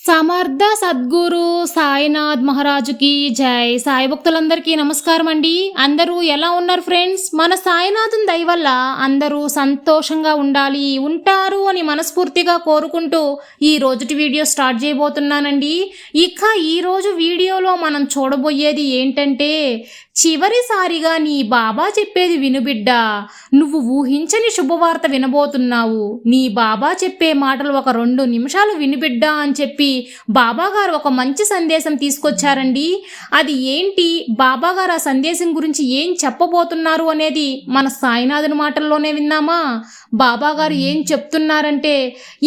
సమర్థ సద్గురు సాయినాథ్ మహారాజుకి జై. సాయి భక్తులందరికీ నమస్కారం అండి. అందరూ ఎలా ఉన్నారు ఫ్రెండ్స్? మన సాయినాథుని దయ వల్ల అందరూ సంతోషంగా ఉంటారు అని మనస్ఫూర్తిగా కోరుకుంటూ ఈ రోజుటి వీడియో స్టార్ట్ చేయబోతున్నానండి. ఇక ఈరోజు వీడియోలో మనం చూడబోయేది ఏంటంటే, చివరిసారిగా నీ బాబా చెప్పేది వినుబిడ్డ. నువ్వు ఊహించని శుభవార్త వినబోతున్నావు. నీ బాబా చెప్పే మాటలు ఒక 2 నిమిషాలు వినుబిడ్డ అని చెప్పి బాబాగారు ఒక మంచి సందేశం తీసుకొచ్చారండి. అది ఏంటి, బాబాగారు ఆ సందేశం గురించి ఏం చెప్పబోతున్నారు అనేది మన సాయినాథుని మాటల్లోనే విన్నామా? బాబాగారు ఏం చెప్తున్నారంటే,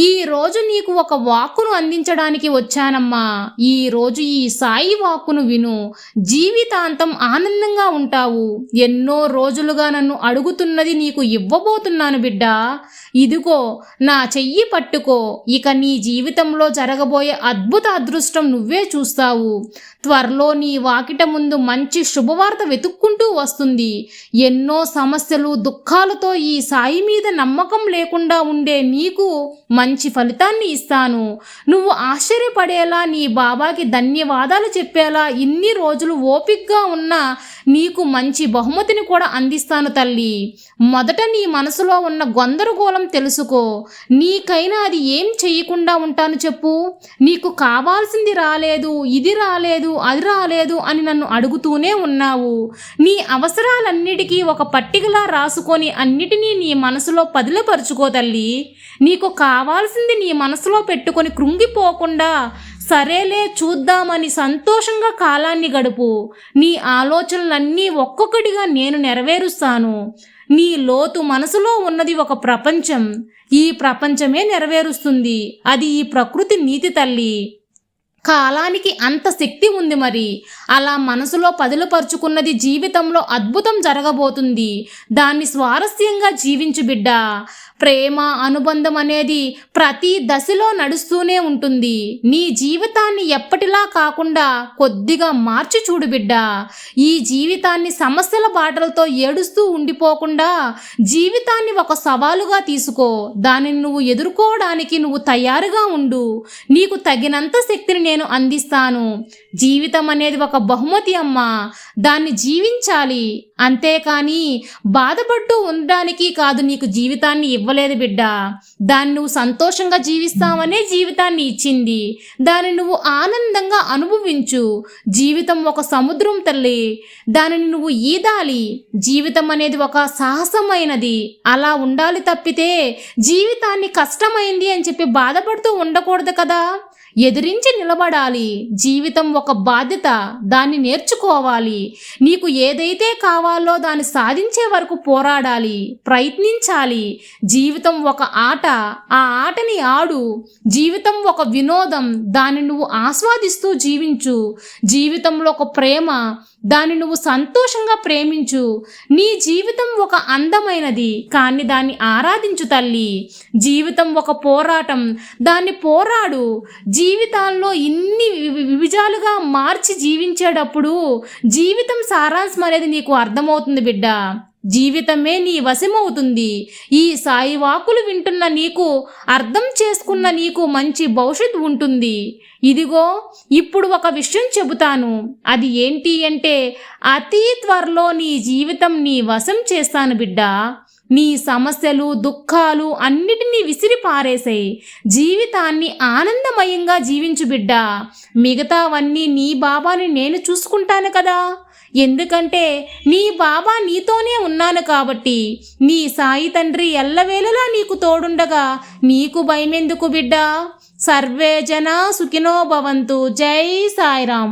ఈ రోజు నీకు ఒక వాక్కును అందించడానికి వచ్చానమ్మా. ఈ రోజు ఈ సాయి వాక్కును విను. జీవితాంతం ఆనందంగా ఉంటావు. ఎన్నో రోజులుగా నన్ను అడుగుతున్నది నీకు ఇవ్వబోతున్నాను బిడ్డ. ఇదిగో నా చెయ్యి పట్టుకో. ఇక నీ జీవితంలో జరగబోయే అద్భుత అదృష్టం నువ్వే చూస్తావు. త్వరలో నీ వాకిట ముందు మంచి శుభవార్త వెతుక్కుంటూ వస్తుంది. ఎన్నో సమస్యలు దుఃఖాలతో ఈ సాయి మీద నమ్మకం లేకుండా ఉండే నీకు మంచి ఫలితాన్ని ఇస్తాను. నువ్వు ఆశ్చర్యపడేలా, నీ బాబాకి ధన్యవాదాలు చెప్పేలా ఇన్ని రోజులు ఓపికగా ఉన్నా నీకు మంచి బహుమతిని కూడా అందిస్తాను తల్లి. మొదట నీ మనసులో ఉన్న గందరగోళం తెలుసుకో. నీకైనా అది ఏం చెయ్యకుండా ఉంటాను చెప్పు? నీకు కావాల్సింది రాలేదు, ఇది రాలేదు, అది రాలేదు అని నన్ను అడుగుతూనే ఉన్నావు. నీ అవసరాలన్నిటికీ ఒక పట్టికలా రాసుకొని అన్నిటినీ నీ మనసులో పదిలపరుచుకో తల్లి. నీకు కావాల్సింది నీ మనసులో పెట్టుకొని కృంగిపోకుండా సరేలే చూద్దామని సంతోషంగా కాలాన్ని గడుపు. నీ ఆలోచనలన్నీ ఒక్కొక్కటిగా నేను నెరవేరుస్తాను. నీ లోతు మనసులో ఉన్నది ఒక ప్రపంచం. ఈ ప్రపంచమే నెరవేరుస్తుంది. అది ఈ ప్రకృతి నీతి తల్లి. కాలానికి అంత శక్తి ఉంది. మరి అలా మనసులో పదిలపరుచుకున్నది జీవితంలో అద్భుతం జరగబోతుంది. దాన్ని స్వారస్యంగా జీవించు బిడ్డ. ప్రేమ, అనుబంధం అనేది ప్రతి దశలో నడుస్తూనే ఉంటుంది. నీ జీవితాన్ని ఎప్పటిలా కాకుండా కొద్దిగా మార్చి చూడు బిడ్డ. ఈ జీవితాన్ని సమస్యల బాటలతో ఏడుస్తూ ఉండిపోకుండా జీవితాన్ని ఒక సవాలుగా తీసుకో. దానిని నువ్వు ఎదుర్కోవడానికి నువ్వు తయారుగా ఉండు. నీకు తగినంత శక్తిని నేను అందిస్తాను. జీవితం అనేది ఒక బహుమతి అమ్మా. దాన్ని జీవించాలి. అంతేకాని బాధపడుతూ ఉండడానికి కాదు నీకు జీవితాన్ని ఇవ్వలేదు బిడ్డ. దాన్ని నువ్వు సంతోషంగా జీవిస్తావనే జీవితాన్ని ఇచ్చింది. దాన్ని నువ్వు ఆనందంగా అనుభవించు. జీవితం ఒక సముద్రం తల్లి. దానిని నువ్వు ఈదాలి. జీవితం అనేది ఒక సాహసమైనది. అలా ఉండాలి తప్పితే జీవితాన్ని కష్టమైంది అని చెప్పి బాధపడుతూ ఉండకూడదు కదా. ఎదిరించి నిలబడాలి. జీవితం ఒక బాధ్యత. దాన్ని నేర్చుకోవాలి. నీకు ఏదైతే కావాలో దాన్ని సాధించే వరకు పోరాడాలి, ప్రయత్నించాలి. జీవితం ఒక ఆట. ఆ ఆటని ఆడు. జీవితం ఒక వినోదం. దాన్ని నువ్వు ఆస్వాదిస్తూ జీవించు. జీవితంలో ఒక ప్రేమ. దాన్ని నువ్వు సంతోషంగా ప్రేమించు. నీ జీవితం ఒక అందమైనది, కానీ దాన్ని ఆరాధించు తల్లి. జీవితం ఒక పోరాటం. దాన్ని పోరాడు. జీవితాల్లో ఇన్ని విభజాలుగా మార్చి జీవించేటప్పుడు జీవితం సారాంశం అనేది నీకు అర్థమవుతుంది బిడ్డ. జీవితమే నీ వశమవుతుంది. ఈ సాయి వాకులు వింటున్న నీకు, అర్థం చేసుకున్న నీకు మంచి భవిష్యత్తు ఉంటుంది. ఇదిగో ఇప్పుడు ఒక విషయం చెబుతాను. అది ఏంటి అంటే, అతి త్వరలో నీ జీవితం నీ వశం చేస్తాను బిడ్డ. నీ సమస్యలు, దుఃఖాలు అన్నిటినీ విసిరి పారేసాయి. జీవితాన్ని ఆనందమయంగా జీవించు బిడ్డ. మిగతావన్నీ నీ బాబాని నేను చూసుకుంటాను కదా. ఎందుకంటే నీ బాబా నీతోనే ఉన్నాను కాబట్టి. నీ సాయి తండ్రి ఎల్లవేళలా నీకు తోడుండగా నీకు భయమెందుకు బిడ్డ. సర్వే జన సుఖినో భవంతు. జై సాయిరాం.